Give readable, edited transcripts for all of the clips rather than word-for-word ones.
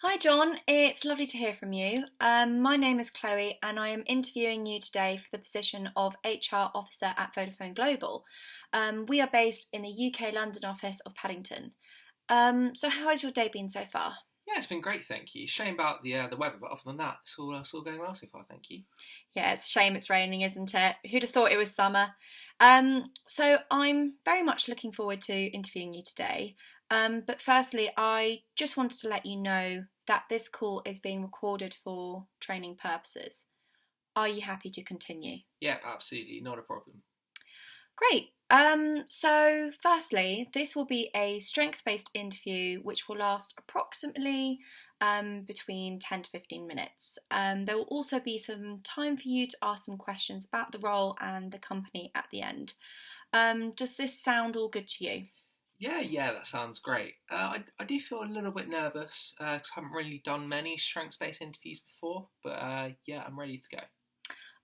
Hi John, it's lovely to hear from you. My name is Chloe and I am interviewing you today for the position of HR Officer at Vodafone Global. We are based in the UK London office of Paddington. So how has your day been so far? Yeah, it's been great, thank you. Shame about the weather, but other than that, it's all going well so far, thank you. Yeah, it's a shame it's raining, isn't it? Who'd have thought it was summer? So I'm very much looking forward to interviewing you today. But firstly, I just wanted to let you know that this call is being recorded for training purposes. Are you happy to continue? Yeah, absolutely, not a problem. Great. So firstly, this will be a strengths-based interview which will last approximately between 10 to 15 minutes. There will also be some time for you to ask some questions about the role and the company at the end. Does this sound all good to you? Yeah, that sounds great. I do feel a little bit nervous because I haven't really done many strengths-based interviews before, but yeah, I'm ready to go.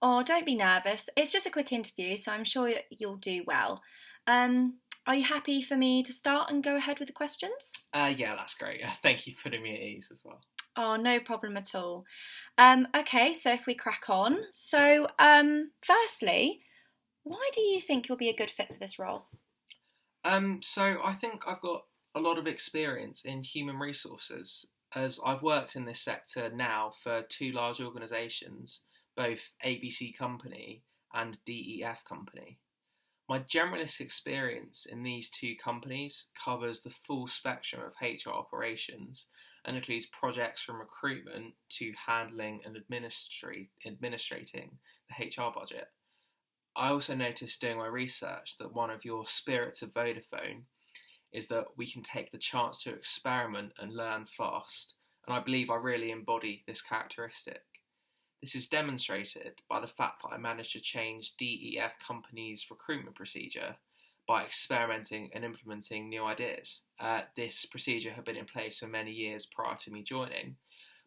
Oh, don't be nervous. It's just a quick interview, so I'm sure you'll do well. Are you happy for me to start and go ahead with the questions? Yeah, that's great. Thank you for putting me at ease as well. Oh, no problem at all. Okay, so if we crack on. Firstly, why do you think you'll be a good fit for this role? So I think I've got a lot of experience in human resources as I've worked in this sector now for two large organisations, both ABC Company and DEF Company. My generalist experience in these two companies covers the full spectrum of HR operations and includes projects from recruitment to handling and administrating the HR budget. I also noticed doing my research that one of your spirits of Vodafone is that we can take the chance to experiment and learn fast, and I believe I really embody this characteristic. This is demonstrated by the fact that I managed to change DEF Company's recruitment procedure by experimenting and implementing new ideas. This procedure had been in place for many years prior to me joining,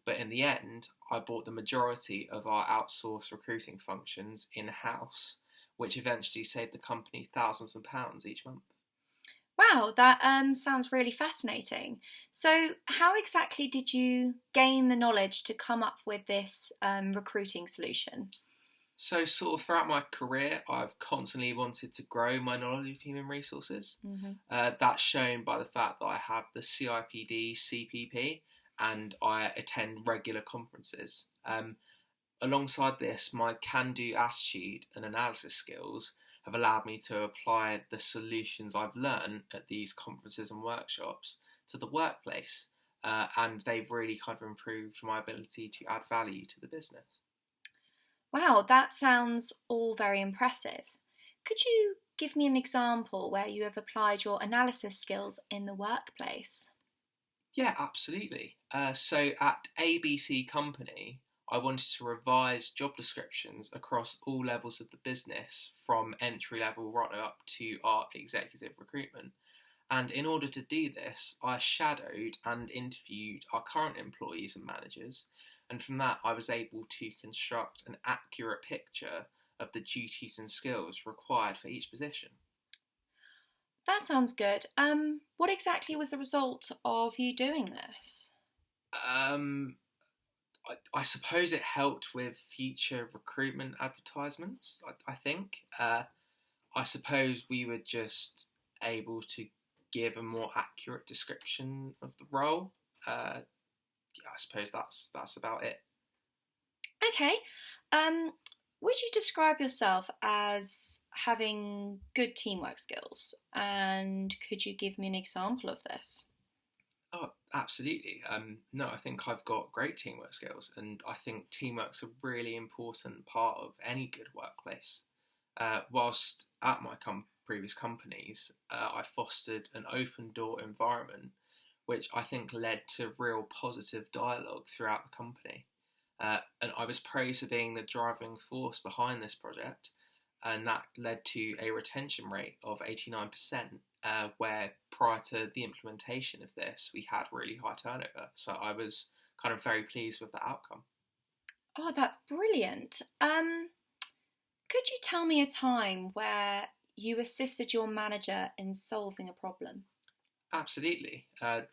but in the end, I brought the majority of our outsourced recruiting functions in-house, which eventually saved the company thousands of pounds each month. Wow, that sounds really fascinating. So, how exactly did you gain the knowledge to come up with this recruiting solution? So, sort of throughout my career, I've constantly wanted to grow my knowledge of human resources. Hmm. That's shown by the fact that I have the CIPD, CPP, and I attend regular conferences. Alongside this, my can do attitude and analysis skills have allowed me to apply the solutions I've learned at these conferences and workshops to the workplace, and they've really kind of improved my ability to add value to the business. Wow, that sounds all very impressive. Could you give me an example where you have applied your analysis skills in the workplace? Yeah, absolutely. So at ABC Company, I wanted to revise job descriptions across all levels of the business, from entry level right up to our executive recruitment. And in order to do this, I shadowed and interviewed our current employees and managers. And from that, I was able to construct an accurate picture of the duties and skills required for each position. That sounds good. What exactly was the result of you doing this? Um, I suppose it helped with future recruitment advertisements. I think. I suppose we were just able to give a more accurate description of the role. Yeah, I suppose that's about it. Okay. Um, would you describe yourself as having good teamwork skills? And could you give me an example of this? Oh, absolutely. No, I think I've got great teamwork skills, and I think teamwork's a really important part of any good workplace. Whilst at my previous companies, I fostered an open door environment, which I think led to real positive dialogue throughout the company. And I was praised for being the driving force behind this project, and that led to a retention rate of 89%, where prior to the implementation of this, we had really high turnover. So I was kind of very pleased with the outcome. Oh, that's brilliant. Could you tell me a time where you assisted your manager in solving a problem? Absolutely.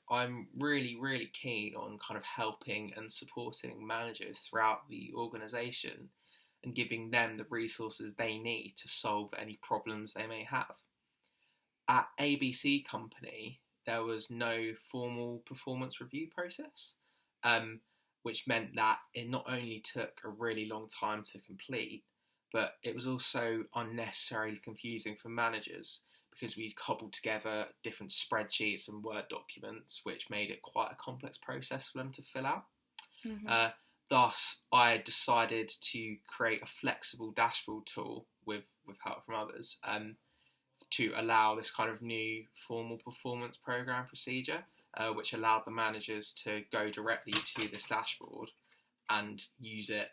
I'm really, really keen on kind of helping and supporting managers throughout the organisation and giving them the resources they need to solve any problems they may have. At ABC Company, there was no formal performance review process, um, which meant that it not only took a really long time to complete, but it was also unnecessarily confusing for managers because we'd cobbled together different spreadsheets and Word documents, which made it quite a complex process for them to fill out. Mm-hmm. Uh, Thus, I decided to create a flexible dashboard tool with help from others, to allow this kind of new formal performance program procedure, which allowed the managers to go directly to this dashboard and use it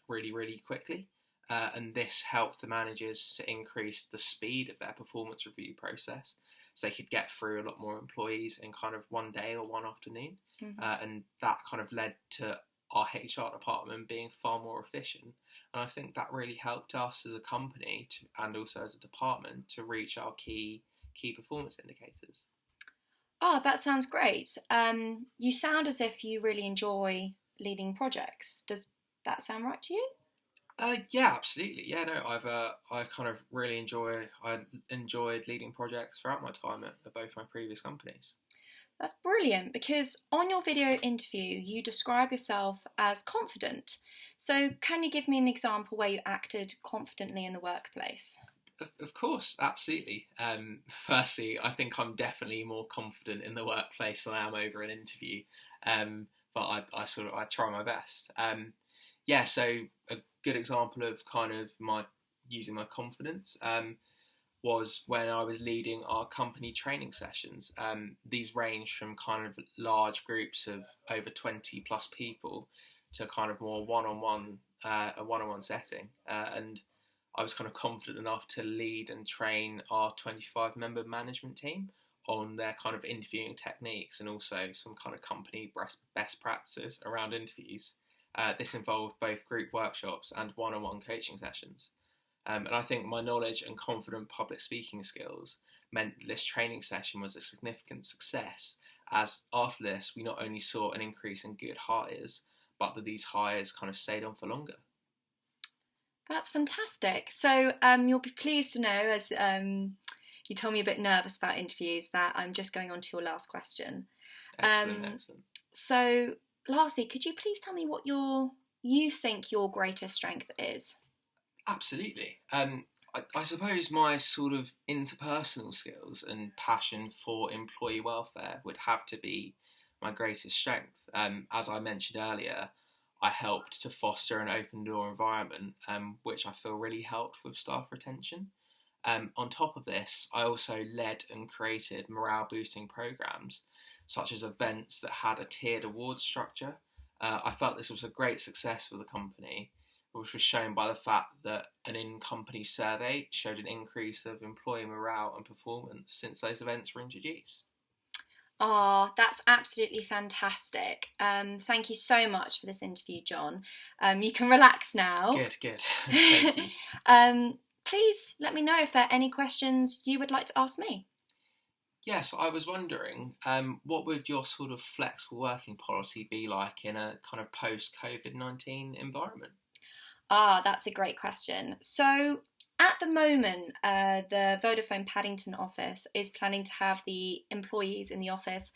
really, really quickly. And this helped the managers to increase the speed of their performance review process, so they could get through a lot more employees in kind of one day or one afternoon. Mm-hmm. And that kind of led to our HR department being far more efficient. And I think that really helped us as a company and also as a department to reach our key performance indicators. Oh, that sounds great. You sound as if you really enjoy leading projects. Does that sound right to you? Yeah, absolutely. Yeah, no, I kind of really I enjoyed leading projects throughout my time at both my previous companies. That's brilliant because on your video interview, you describe yourself as confident. So, can you give me an example where you acted confidently in the workplace? Of course, absolutely. Firstly, I think I'm definitely more confident in the workplace than I am over an interview. But I try my best. Yeah, so a good example of kind of my using my confidence. Was when I was leading our company training sessions. These range from kind of large groups of over 20 plus people to kind of more a one-on-one setting. And I was kind of confident enough to lead and train our 25-member management team on their kind of interviewing techniques and also some kind of company best practices around interviews. This involved both group workshops and one-on-one coaching sessions. And I think my knowledge and confident public speaking skills meant this training session was a significant success, as after this we not only saw an increase in good hires, but that these hires kind of stayed on for longer. That's fantastic. So, you'll be pleased to know, as you told me a bit nervous about interviews, that I'm just going on to your last question. Excellent. So, lastly, could you please tell me what you think your greatest strength is? Absolutely. I suppose my sort of interpersonal skills and passion for employee welfare would have to be my greatest strength. As I mentioned earlier, I helped to foster an open door environment, which I feel really helped with staff retention. On top of this, I also led and created morale boosting programs, such as events that had a tiered award structure. I felt this was a great success for the company, which was shown by the fact that an in-company survey showed an increase of employee morale and performance since those events were introduced. Oh, that's absolutely fantastic. Thank you so much for this interview, John. You can relax now. Good. Thank you. Please let me know if there are any questions you would like to ask me. Yes, I was wondering, what would your sort of flexible working policy be like in a kind of post-COVID-19 environment? Ah, that's a great question. So, at the moment, the Vodafone Paddington office is planning to have the employees in the office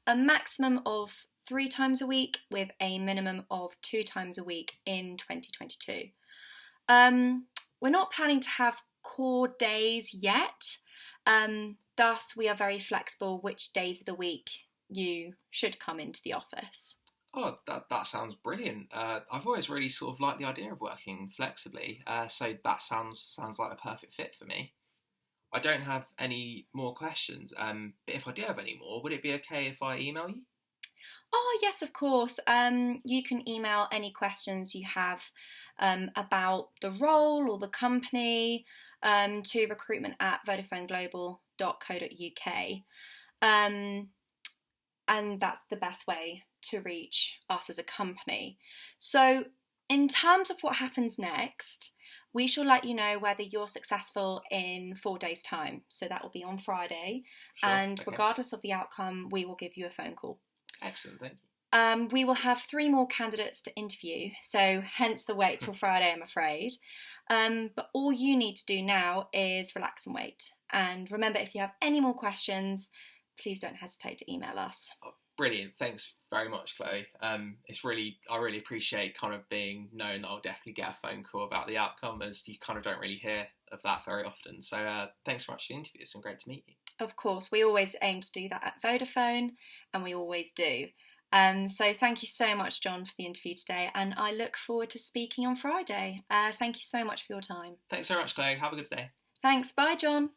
a maximum of 3 times a week with a minimum of 2 times a week in 2022. We're not planning to have core days yet. Thus, we are very flexible which days of the week you should come into the office. Oh, that sounds brilliant. I've always really sort of liked the idea of working flexibly, so that sounds like a perfect fit for me. I don't have any more questions, but if I do have any more, would it be okay if I email you? Oh, yes, of course. You can email any questions you have about the role or the company to recruitment@vodafoneglobal.co.uk. And that's the best way to reach us as a company. So, in terms of what happens next, We shall let you know whether you're successful in 4 days' time. So that will be on Friday. Sure. And Okay. regardless of the outcome, we will give you a phone call. Excellent. Thank you. We will have 3 more candidates to interview, so hence the wait till Friday, I'm afraid. But all you need to do now is relax and wait. And remember, if you have any more questions, please don't hesitate to email us. Oh, brilliant. Thanks very much, Chloe. I really appreciate kind of being known that I'll definitely get a phone call about the outcome, as you kind of don't really hear of that very often. So thanks so much for the interview. It's been great to meet you. Of course, we always aim to do that at Vodafone, and we always do. So thank you so much, John, for the interview today, and I look forward to speaking on Friday. Thank you so much for your time. Thanks very much, Chloe. Have a good day. Thanks. Bye, John.